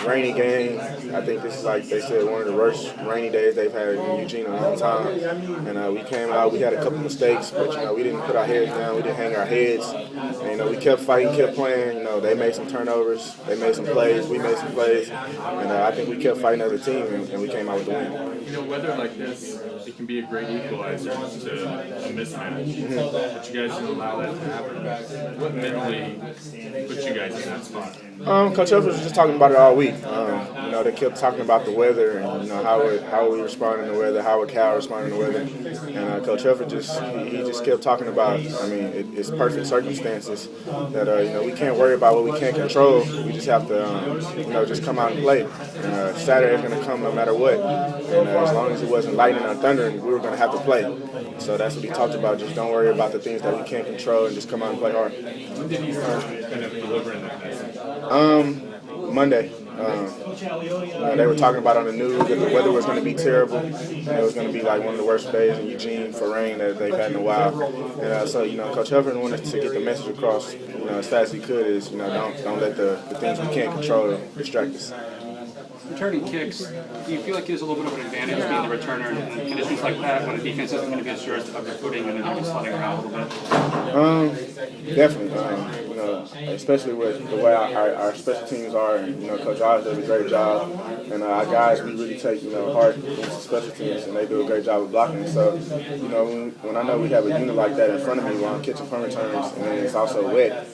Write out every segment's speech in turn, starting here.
rainy game. I think this is, like they said, one of the worst rainy days they've had in Eugene in a long time. And we came out, we had a couple mistakes, but we didn't put our heads down, we didn't hang our heads. And we kept fighting, kept playing. They made some turnovers, they made some plays, we made some plays, and I think we kept fighting as a team, and we came out with the win. Weather like this, it can be a great equalizer to a mismatch. But you guys didn't allow that to happen. What mentally put you guys in that spot? Coach Huff was just talking about it all week. They kept talking about the weather and how we respond in the weather, how Cal respond in the weather. And Coach Huff just kept talking about. It's perfect circumstances that we can't worry about what we can't control. We just have to just come out and play. And Saturday's going to come no matter what. And as long as it wasn't lightning or thundering, we were going to have to play. So that's what he talked about. Just don't worry about the things that we can't control and just come out and play hard. When did you start kind of delivering that message? Monday. They were talking about on the news that the weather was going to be terrible, and it was going to be like one of the worst days in Eugene for rain that they've had in a while. And so Coach Hufford wanted to get the message across, as fast as he could. Is don't let the things we can't control distract us. Returning kicks, do you feel like there's a little bit of an advantage being the returner in conditions like that when the defense isn't going to be as sure of their footing and they're just sliding around a little bit? Definitely. Especially with the way our special teams are, and Coach Oz does a great job, and our guys we really take heart into special teams, and they do a great job of blocking. So when I know we have a unit like that in front of me while I'm catching punt returns, and then it's also wet,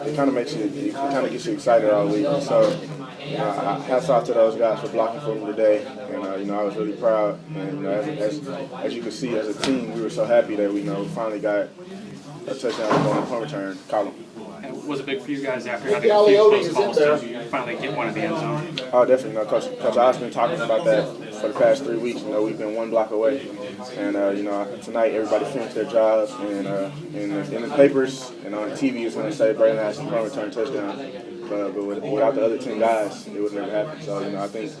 it kind of makes it kind of gets you excited all week. So. Hats off to those guys for blocking for me today, and I was really proud. And as you can see, as a team, we were so happy that we finally got a touchdown on the punt return column. And was it big for you guys after having a few close calls to finally get one in the end zone? Oh, definitely. Coach Oz been talking about that for the past 3 weeks. We've been one block away, and tonight everybody finished their job, and in the papers and on TV it's going to say Bralon Addison punt return touchdown. But without the other 10 guys, it would never happen. So, I think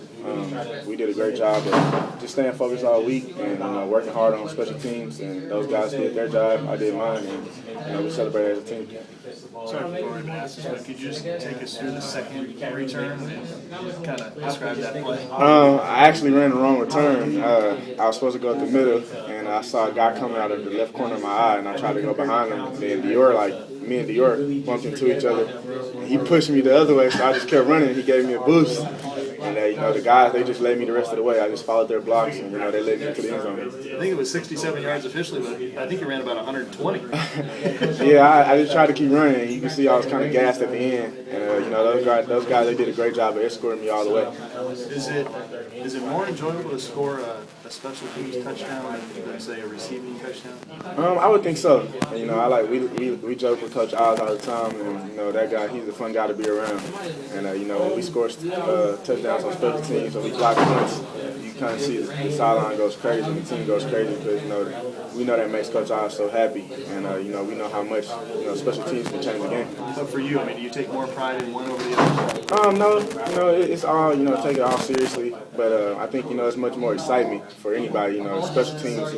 we did a great job of just staying focused all week and working hard on special teams. And those guys did their job, I did mine, and we celebrated as a team. Sorry before we ask this, but could you just take us through the second return and kind of describe that play? I actually ran the wrong return. I was supposed to go up the middle, and I saw a guy coming out of the left corner of my eye, and I tried to go behind him. And then me and Dior bumped into each other. And he pushed me the other way, so I just kept running, and he gave me a boost. And the guys, they just led me the rest of the way. I just followed their blocks, and they led me into the end zone. I think it was 67 yards officially, but I think you ran about 120. Yeah, I just tried to keep running. You can see I was kind of gassed at the end. And those guys, they did a great job of escorting me all the way. Is it more enjoyable to score a special teams touchdown than say a receiving touchdown? I would think so. We joke with Coach Oz all the time, and that guy, he's a fun guy to be around. And when we score touchdowns on special teams, when we block punts, you kind of see the sideline goes crazy, and the team goes crazy because we know that makes Coach Oz so happy, and we know how much special teams can change the game. So for you, do you take more pride in one over the other? No, it's all take it all seriously, but I think it's much more excitement for anybody. Special teams,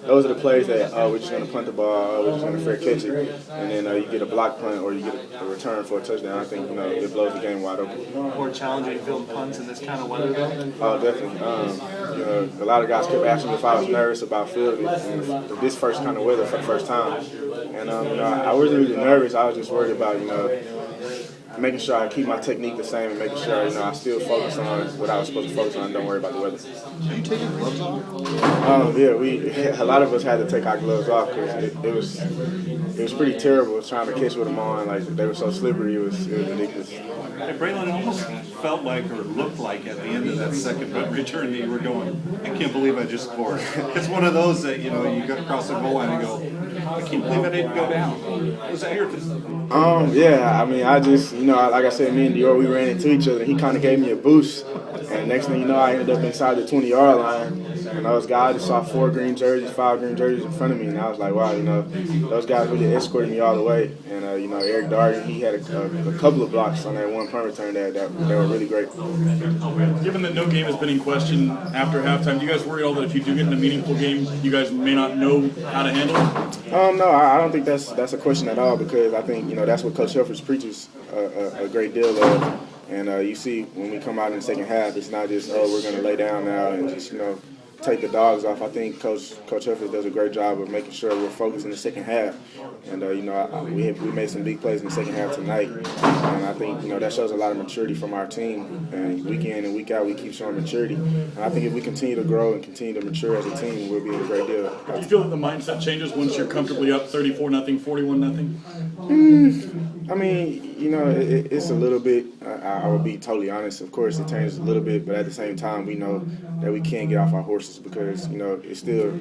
those are the plays that we're just gonna punt the ball, we're just gonna fair catch it, and then you get a block punt or you get a return for a touchdown. I think it blows the game wide open. More challenging field punts in this kind of weather, though? Oh, definitely. A lot of guys kept asking me if I was nervous about fielding this first kind of weather for the first time, and I wasn't really nervous. I was just worried about making sure I keep my technique the same and making sure I still focus on what I was supposed to focus on and don't worry about the weather. Are you taking gloves off? A lot of us had to take our gloves off because it was pretty terrible trying to catch with them on. Like they were so slippery, it was ridiculous. Hey, Bralon, it almost felt like or looked like at the end of that second punt return that you were going, I can't believe I just scored. It's one of those that you got across the goal line and go, I can't believe I didn't go down. Was that your? I just like I said, me and Dior, we ran into each other. He kind of gave me a boost, and next thing you know, I ended up inside the 20-yard line. And those guys just saw 4 green jerseys, 5 green jerseys in front of me, and I was like, wow, those guys really escorted me all the way. And Eric Darty, he had a couple of blocks on that one punt return that were really great. Given that no game has been in question after halftime, do you guys worry at all that if you do get in a meaningful game, you guys may not know how to handle it? No, I don't think that's a question at all, because I think that's what Coach Helfrich preaches a great deal of. And you see when we come out in the second half, it's not just, we're going to lay down now and just, take the dogs off. I think Coach Helfrich does a great job of making sure we're focused in the second half. And, we made some big plays in the second half tonight. And I think, that shows a lot of maturity from our team. And week in and week out, we keep showing maturity. And I think if we continue to grow and continue to mature as a team, we'll be in a great deal. Do you feel that the mindset changes once you're comfortably up 34-0, 41-0? I mean, it's a little bit, I will be totally honest, of course it changes a little bit, but at the same time we know that we can't get off our horses, because, it's still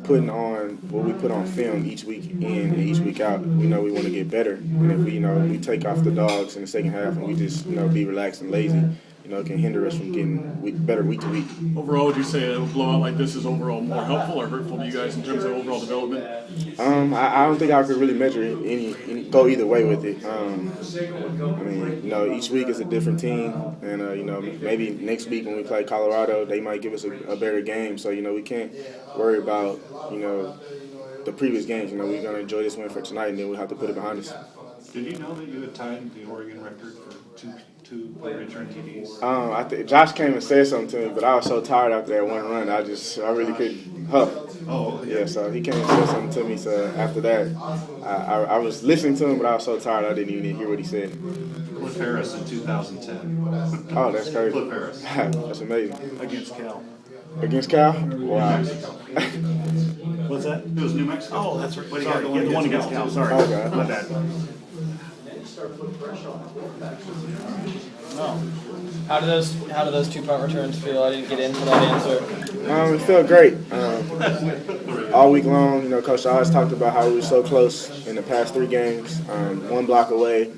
putting on what we put on film each week in and each week out. We know we want to get better, and if we take off the dogs in the second half and we just, be relaxed and lazy, it can hinder us from getting better week to week. Overall, would you say a blowout like this is overall more helpful or hurtful to you guys in terms of overall development? I don't think I could really measure any go either way with it. Each week is a different team, and maybe next week when we play Colorado, they might give us a better game. So we can't worry about the previous games. We're going to enjoy this win for tonight, and then we'll have to put it behind us. Did you know that you had tied the Oregon record for two return TDs? Josh came and said something to me, but I was so tired after that one run, I really couldn't huff. Oh, yeah. So he came and said something to me. So after that, I was listening to him, but I was so tired I didn't even hear what he said. Cliff Harris in 2010. Oh, that's crazy. Cliff Harris. That's amazing. Against Cal. Against Cal? Wow. What's that? It was New Mexico. Oh, that's right. Sorry, Sorry, the one against Cal. Sorry. Okay. My bad. Oh. How do those 2 punt returns feel? I didn't get into that answer. It felt great. All week long, Coach always talked about how we were so close in the past 3 games, 1 block away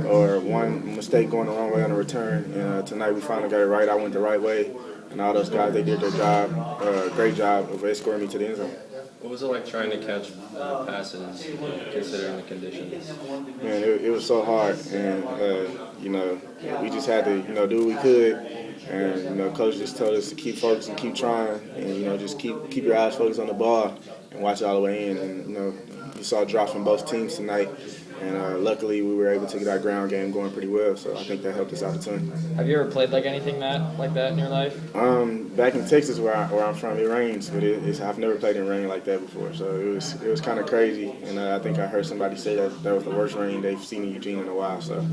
or 1 mistake going the wrong way on a return. And tonight we finally got it right. I went the right way, and all those guys, they did their job, great job of escorting me to the end zone. What was it like trying to catch passes, considering the conditions? Man, it was so hard, and we just had to do what we could, and Coach just told us to keep focused and keep trying, and just keep your eyes focused on the ball and watch it all the way in. And you saw drops from both teams tonight, and luckily we were able to get our ground game going pretty well, so I think that helped us out a ton. Have you ever played like anything like that in your life? Back in Texas, where I'm from, it rains, but I've never played in rain like that before, so it was kind of crazy. And I think I heard somebody say that was the worst rain they've seen in Eugene in a while. So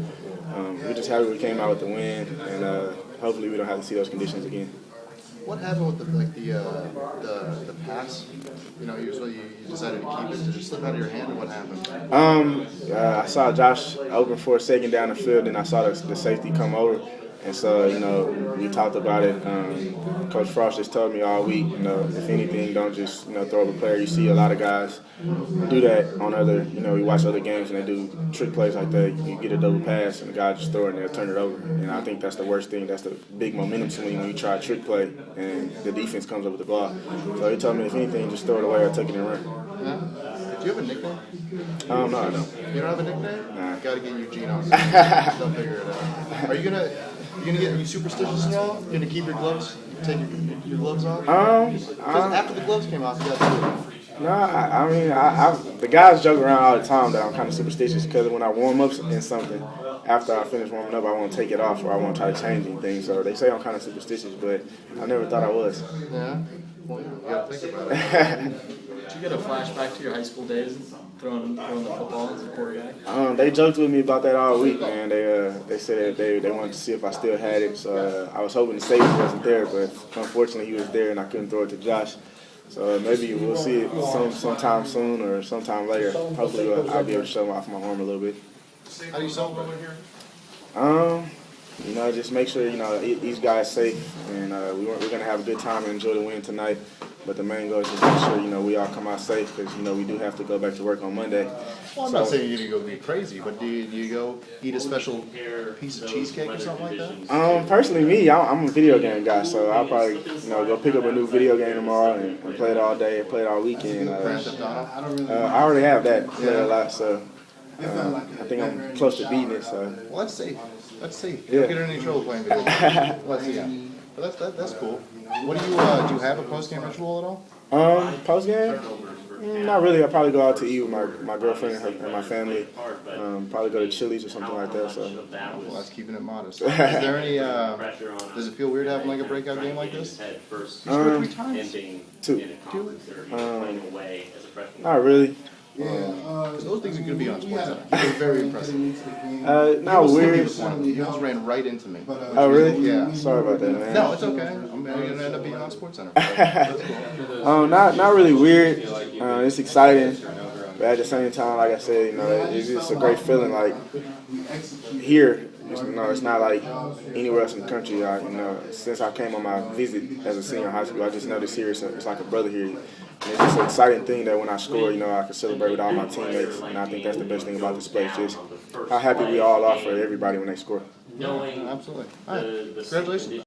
we're just happy we came out with the win, and hopefully we don't have to see those conditions again. What happened with the pass? Usually you decided to keep it. Did it slip out of your hand, or what happened? I saw Josh open for a second down the field, and I saw the safety come over. And so, we talked about it. Coach Frost just told me all week, if anything, don't just, throw up a player. You see a lot of guys do that on other, we watch other games and they do trick plays like that. You get a double pass and the guy just throw it and they'll turn it over. And I think that's the worst thing. That's the big momentum swing when you try a trick play and the defense comes up with the ball. So he told me, if anything, just throw it away or take it and run. Yeah. Do you have a nickname? No, I don't. You don't have a nickname? Nah. Got to get Eugene on. They'll figure it out. Are you gonna get superstitious at all? You gonna keep your gloves? Take your gloves off? Because after the gloves came off, you got to do it. No, I the guys joke around all the time that I'm kind of superstitious, because when I warm up in something, after I finish warming up, I want to take it off or I want to try to change anything. So they say I'm kind of superstitious, but I never thought I was. Yeah? Well, you got to think about it. Did you get a flashback to your high school days throwing the football as a core guy? They joked with me about that all week, man. They said they wanted to see if I still had it. So I was hoping the safety wasn't there, but unfortunately he was there and I couldn't throw it to Josh. So maybe we'll see it sometime soon or sometime later. Hopefully I'll be able to show off my arm a little bit. How do you celebrate here? you know, just make sure, you know, each guy's safe, and we're going to have a good time and enjoy the win tonight. But the main goal is to make sure, you know, we all come out safe because, you know, we do have to go back to work on Monday. Well, I'm not saying you're gonna go be crazy, but do you go eat a special piece of cheesecake or something like that? Personally, me, I'm a video game guy, so I'll probably, you know, go pick up a new video game tomorrow and play it all day and play it all weekend. Grand Theft Auto? I already have that, play it a lot, so I think I'm close to beating it. So. Well, let's see. Let's see. You Yeah. don't get in any trouble playing video games. Let's see. But that's cool. What do you have a post-game ritual at all? Post game? Not really. I'll probably go out to eat with my girlfriend and my family. Probably go to Chili's or something like that. So. Well, that's keeping it modest. Is there any? Does it feel weird having like a breakout game like this? You scored 3 times. Two. Not Not really. Because those things are going to be on SportsCenter. They're very impressive. Not weird. He almost ran right into me. Oh really? Yeah. Sorry about that, man. No, it's okay. I'm going to end up being on SportsCenter. That's cool. Not really weird. It's exciting, but at the same time, like I said, you know, it's just a great feeling. Like here, it's not like anywhere else in the country. You know, since I came on my visit as a senior in high school, I just noticed here it's like a brother here. And it's just an exciting thing that when I score, you know, I can celebrate with all my teammates, and I think that's the best thing about this place, just how happy we all are for everybody when they score. Absolutely. All right. Congratulations.